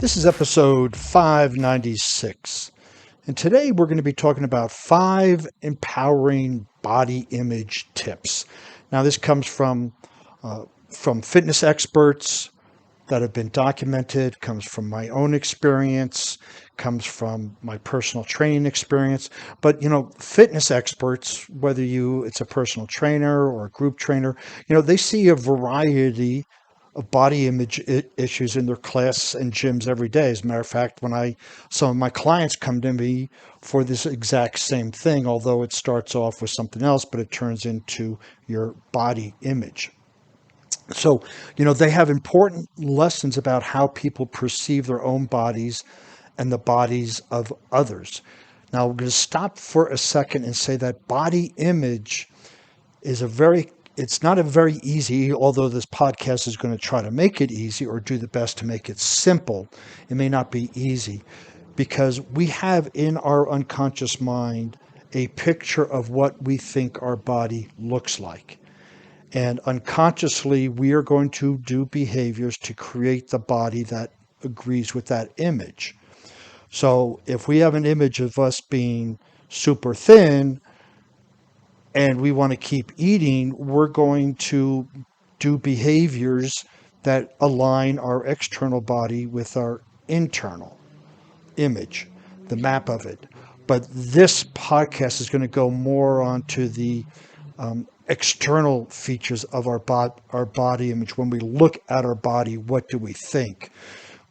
This is episode 596, and today we're going to be talking about 5 empowering body image tips. Now, this comes from fitness experts that have been documented, comes from my own experience, comes from my personal training experience. But fitness experts, whether it's a personal trainer or a group trainer, they see a variety of body image issues in their class and gyms every day. As a matter of fact, some of my clients come to me for this exact same thing, although it starts off with something else, but it turns into your body image. So, they have important lessons about how people perceive their own bodies and the bodies of others. Now, we're going to stop for a second and say that body image is it's not a very easy, although this podcast is going to try to make it easy or do the best to make it simple. It may not be easy because we have in our unconscious mind a picture of what we think our body looks like. And unconsciously, we are going to do behaviors to create the body that agrees with that image. So if we have an image of us being super thin and we want to keep eating, we're going to do behaviors that align our external body with our internal image, the map of it. But this podcast is going to go more onto the external features of our body image. When we look at our body, what do we think?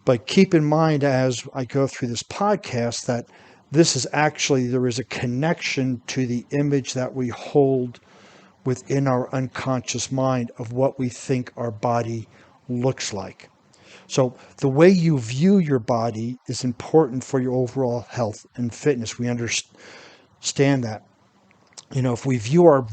But keep in mind as I go through this podcast that there is a connection to the image that we hold within our unconscious mind of what we think our body looks like. So the way you view your body is important for your overall health and fitness. We understand that. If we view our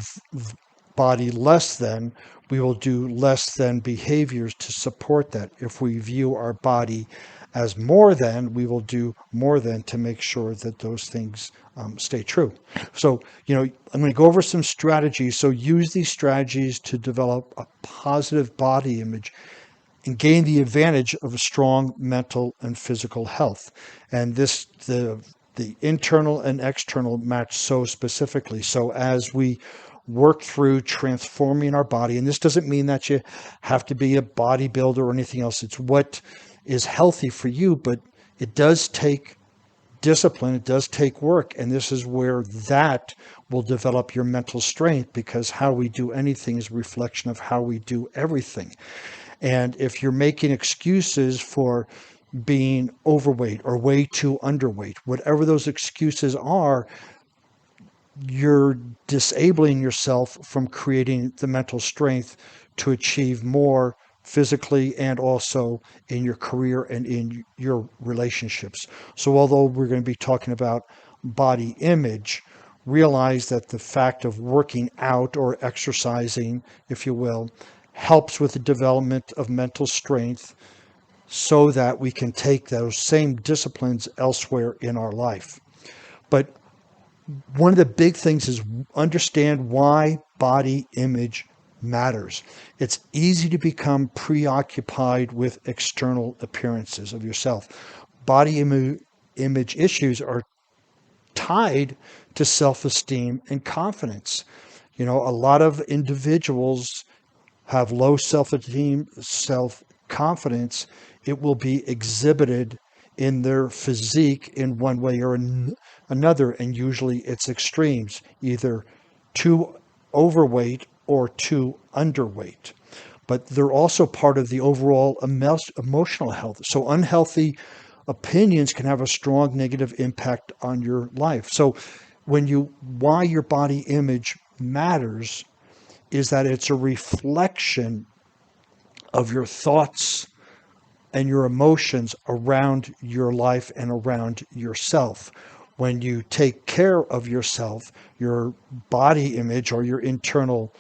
body less than, we will do less than behaviors to support that. If we view our body as more than, we will do more than to make sure that those things stay true. So, I'm going to go over some strategies. So use these strategies to develop a positive body image and gain the advantage of a strong mental and physical health. And the internal and external match so specifically. So as we work through transforming our body, and this doesn't mean that you have to be a bodybuilder or anything else. It's what is healthy for you, but it does take discipline, it does take work, and this is where that will develop your mental strength, because how we do anything is a reflection of how we do everything. And if you're making excuses for being overweight or way too underweight, whatever those excuses are, you're disabling yourself from creating the mental strength to achieve more physically and also in your career and in your relationships. So although we're going to be talking about body image, realize that the fact of working out or exercising, if you will, helps with the development of mental strength so that we can take those same disciplines elsewhere in our life. But one of the big things is understand why body image matters. It's easy to become preoccupied with external appearances of yourself. Body image issues are tied to self-esteem and confidence. A lot of individuals have low self-esteem, self-confidence. It will be exhibited in their physique in one way or another, and usually it's extremes, either too overweight or too underweight. But they're also part of the overall emotional health. So unhealthy opinions can have a strong negative impact on your life. So why your body image matters is that it's a reflection of your thoughts and your emotions around your life and around yourself. When you take care of yourself, your body image or your internal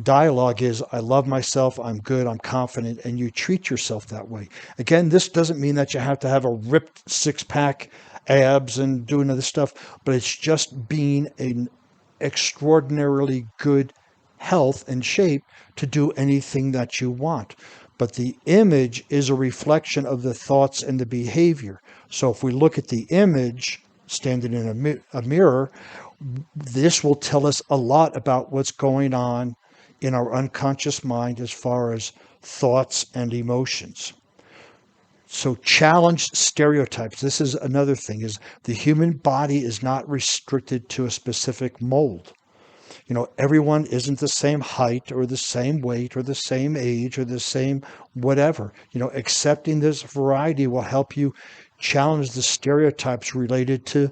dialogue is, I love myself, I'm good, I'm confident, and you treat yourself that way. Again, this doesn't mean that you have to have a ripped six-pack, abs, and doing other stuff, but it's just being an extraordinarily good health and shape to do anything that you want. but the image is a reflection of the thoughts and the behavior. So if we look at the image standing in a mirror, this will tell us a lot about what's going on in our unconscious mind as far as thoughts and emotions. So challenge stereotypes. This is another thing, is the human body is not restricted to a specific mold. Everyone isn't the same height or the same weight or the same age or the same whatever. Accepting this variety will help you challenge the stereotypes related to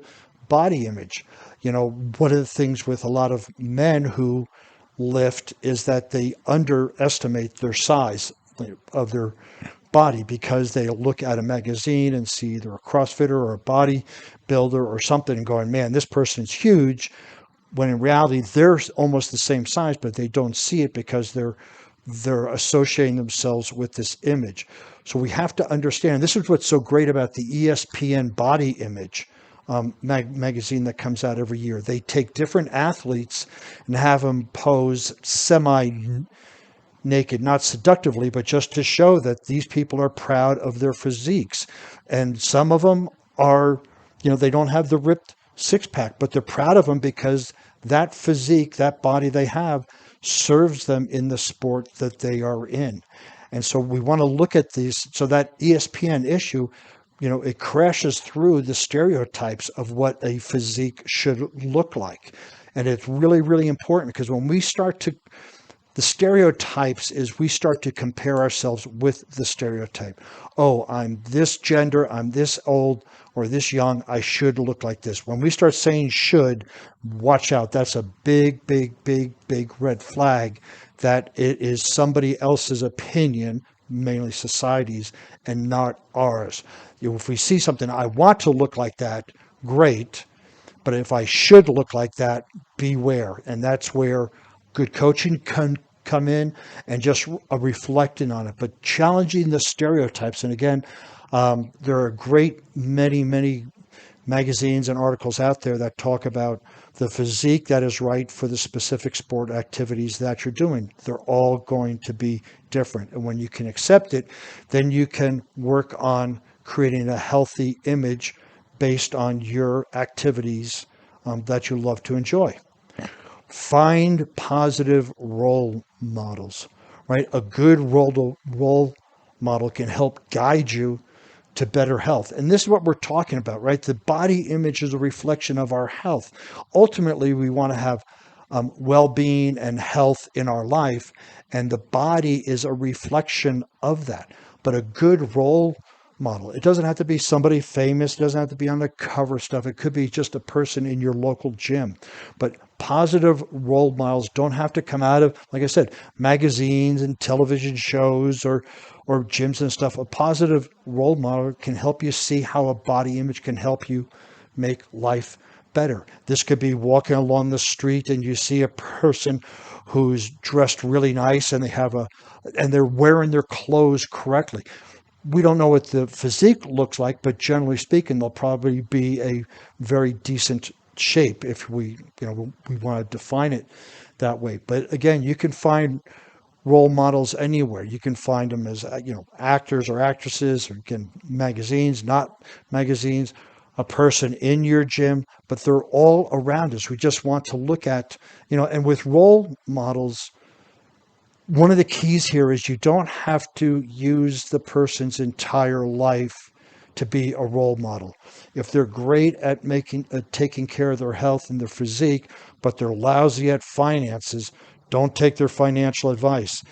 body image. One of the things with a lot of men who lift is that they underestimate their size of their body because they look at a magazine and see either a CrossFitter or a bodybuilder or something and going, man, this person's huge, when in reality they're almost the same size, but they don't see it because they're associating themselves with this image. So we have to understand, this is what's so great about the ESPN body image magazine that comes out every year. They take different athletes and have them pose semi-naked, not seductively, but just to show that these people are proud of their physiques. And some of them are, they don't have the ripped six-pack, but they're proud of them because that physique, that body they have, serves them in the sport that they are in. And so we want to look at these. So that ESPN issue, it crashes through the stereotypes of what a physique should look like. And it's really, really important because when we start to, the stereotypes is we start to compare ourselves with the stereotype. Oh, I'm this gender, I'm this old or this young, I should look like this. When we start saying should, watch out. That's a big, big, big, big red flag that it is somebody else's opinion, mainly society's, and not ours. If we see something, I want to look like that, great. But if I should look like that, beware. And that's where good coaching can come in and just reflecting on it, but challenging the stereotypes. And again, there are many magazines and articles out there that talk about the physique that is right for the specific sport activities that you're doing. They're all going to be different. And when you can accept it, then you can work on creating a healthy image based on your activities that you love to enjoy. Find positive role models, right? A good role model can help guide you to better health. And this is what we're talking about, right? The body image is a reflection of our health. Ultimately, we want to have well-being and health in our life, and the body is a reflection of that. But a good role model, it doesn't have to be somebody famous, it doesn't have to be on the cover stuff. It could be just a person in your local gym. But positive role models don't have to come out of, like I said, magazines and television shows or gyms and stuff. A positive role model can help you see how a body image can help you make life better. This could be walking along the street and you see a person who's dressed really nice and they're wearing their clothes correctly. We don't know what the physique looks like, but generally speaking, they'll probably be a very decent shape if we want to define it that way. But again, you can find role models anywhere. You can find them as actors or actresses, or again, magazines, not magazines, a person in your gym, but they're all around us. We just want to look at, and with role models, one of the keys here is you don't have to use the person's entire life to be a role model. If they're great at taking care of their health and their physique, but they're lousy at finances, don't take their financial advice.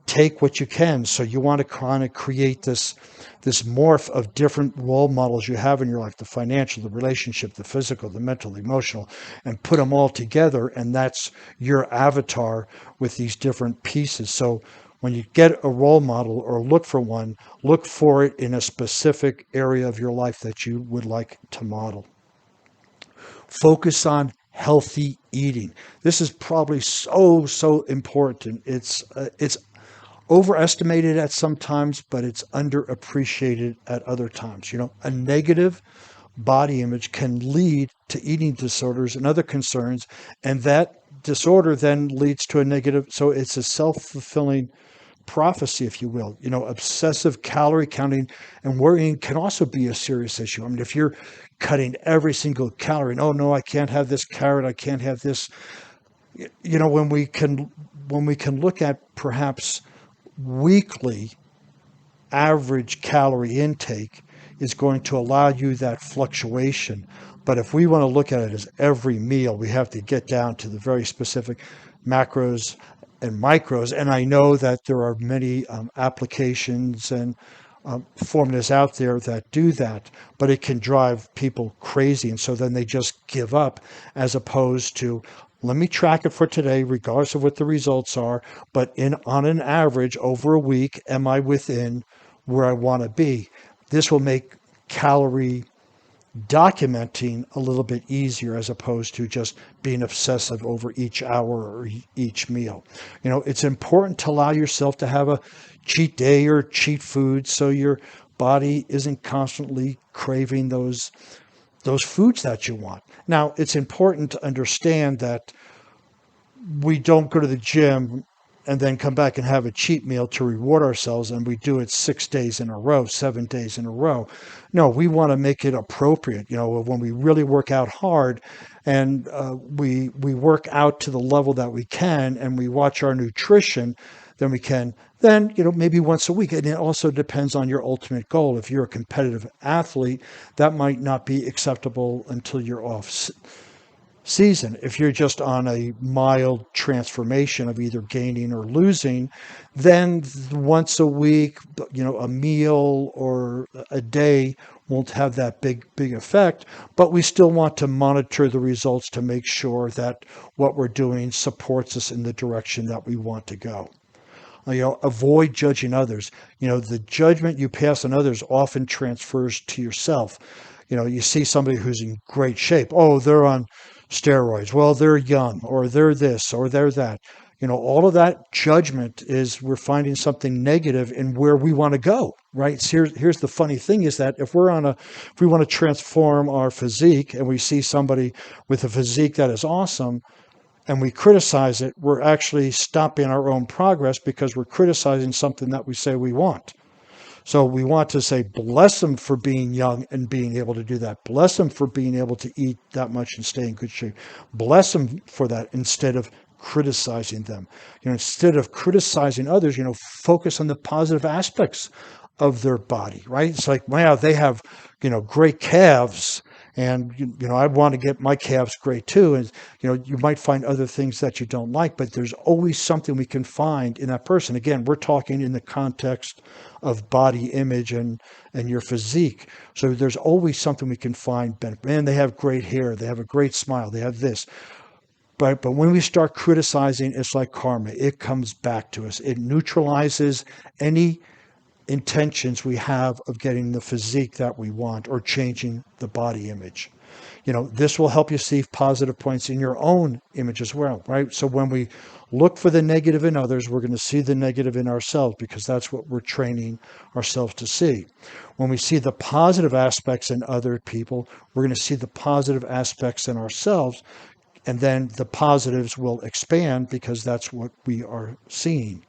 Take what you can. So you want to kind of create this morph of different role models you have in your life, the financial, the relationship, the physical, the mental, the emotional, and put them all together. And that's your avatar with these different pieces. So when you get a role model or look for one, look for it in a specific area of your life that you would like to model. Focus on healthy eating. This is probably so important. It's overestimated at some times, but it's underappreciated at other times. A negative body image can lead to eating disorders and other concerns, and that disorder then leads to a negative. So it's a self-fulfilling prophecy, if you will. Obsessive calorie counting and worrying can also be a serious issue. I mean, if you're cutting every single calorie, and, oh no, I can't have this carrot, I can't have this. When we can look at perhaps weekly average calorie intake is going to allow you that fluctuation. But if we want to look at it as every meal, we have to get down to the very specific macros and micros. And I know that there are many applications and formulas out there that do that, but it can drive people crazy. And so then they just give up, as opposed to, let me track it for today, regardless of what the results are. But on an average over a week, am I within where I want to be? This will make calorie documenting a little bit easier, as opposed to just being obsessive over each hour or each meal. It's important to allow yourself to have a cheat day or cheat food, so your body isn't constantly craving those foods that you want. Now, it's important to understand that we don't go to the gym and then come back and have a cheat meal to reward ourselves, and we do it 6 days in a row, 7 days in a row. No, we want to make it appropriate. When we really work out hard, and we work out to the level that we can, and we watch our nutrition, then we can maybe once a week. And it also depends on your ultimate goal. If you're a competitive athlete, that might not be acceptable until you're off season. If you're just on a mild transformation of either gaining or losing, then once a week, a meal or a day won't have that big effect. But we still want to monitor the results to make sure that what we're doing supports us in the direction that we want to go. Avoid judging others. The judgment you pass on others often transfers to yourself. You see somebody who's in great shape. Oh, they're on steroids. Well, they're young, or they're this, or they're that. All of that judgment is, we're finding something negative in where we want to go, right? So here's the funny thing, is that if we want to transform our physique, and we see somebody with a physique that is awesome, and we criticize it, we're actually stopping our own progress, because we're criticizing something that we say we want. So we want to say, bless them for being young and being able to do that. Bless them for being able to eat that much and stay in good shape. Bless them for that, instead of criticizing them. Instead of criticizing others, focus on the positive aspects of their body, right? It's like, wow, they have, great calves, and I want to get my calves great too. And you might find other things that you don't like, but there's always something we can find in that person. Again, we're talking in the context of body image and your physique. So there's always something we can find. Man, they have great hair, they have a great smile, they have this. But when we start criticizing, it's like karma. It comes back to us. It neutralizes any intentions we have of getting the physique that we want, or changing the body image. This will help you see positive points in your own image as well, right? So when we look for the negative in others, we're going to see the negative in ourselves, because that's what we're training ourselves to see. When we see the positive aspects in other people, we're going to see the positive aspects in ourselves, and then the positives will expand, because that's what we are seeing.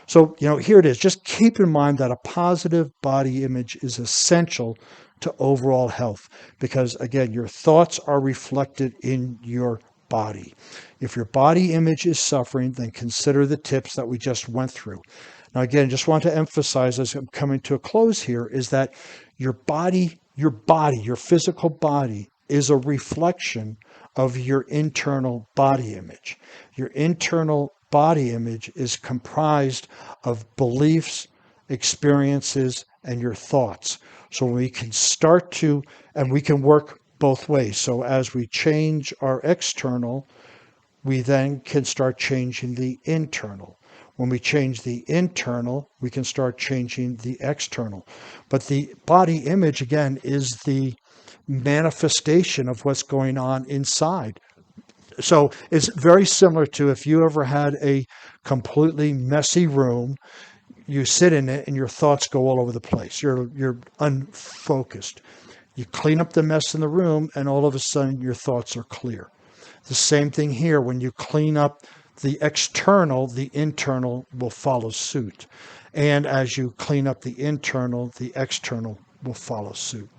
So, here it is. Just keep in mind that a positive body image is essential to overall health, because, again, your thoughts are reflected in your body. If your body image is suffering, then consider the tips that we just went through. Now, again, just want to emphasize, as I'm coming to a close here, is that your physical body, is a reflection of your internal body image. Your internal body image is comprised of beliefs, experiences, and your thoughts. So we can start to, and we can work both ways. So as we change our external, we then can start changing the internal. When we change the internal, we can start changing the external. But the body image, again, is the manifestation of what's going on inside. So it's very similar to, if you ever had a completely messy room, you sit in it and your thoughts go all over the place. You're unfocused. You clean up the mess in the room, and all of a sudden your thoughts are clear. The same thing here. When you clean up the external, the internal will follow suit. And as you clean up the internal, the external will follow suit.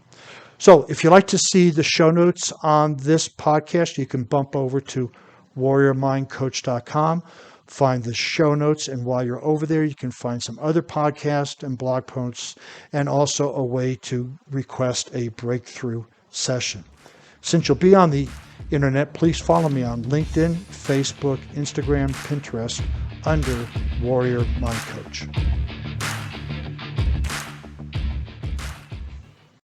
So if you'd like to see the show notes on this podcast, you can bump over to warriormindcoach.com, find the show notes, and while you're over there, you can find some other podcasts and blog posts, and also a way to request a breakthrough session. Since you'll be on the internet, please follow me on LinkedIn, Facebook, Instagram, Pinterest under Warrior Mind Coach.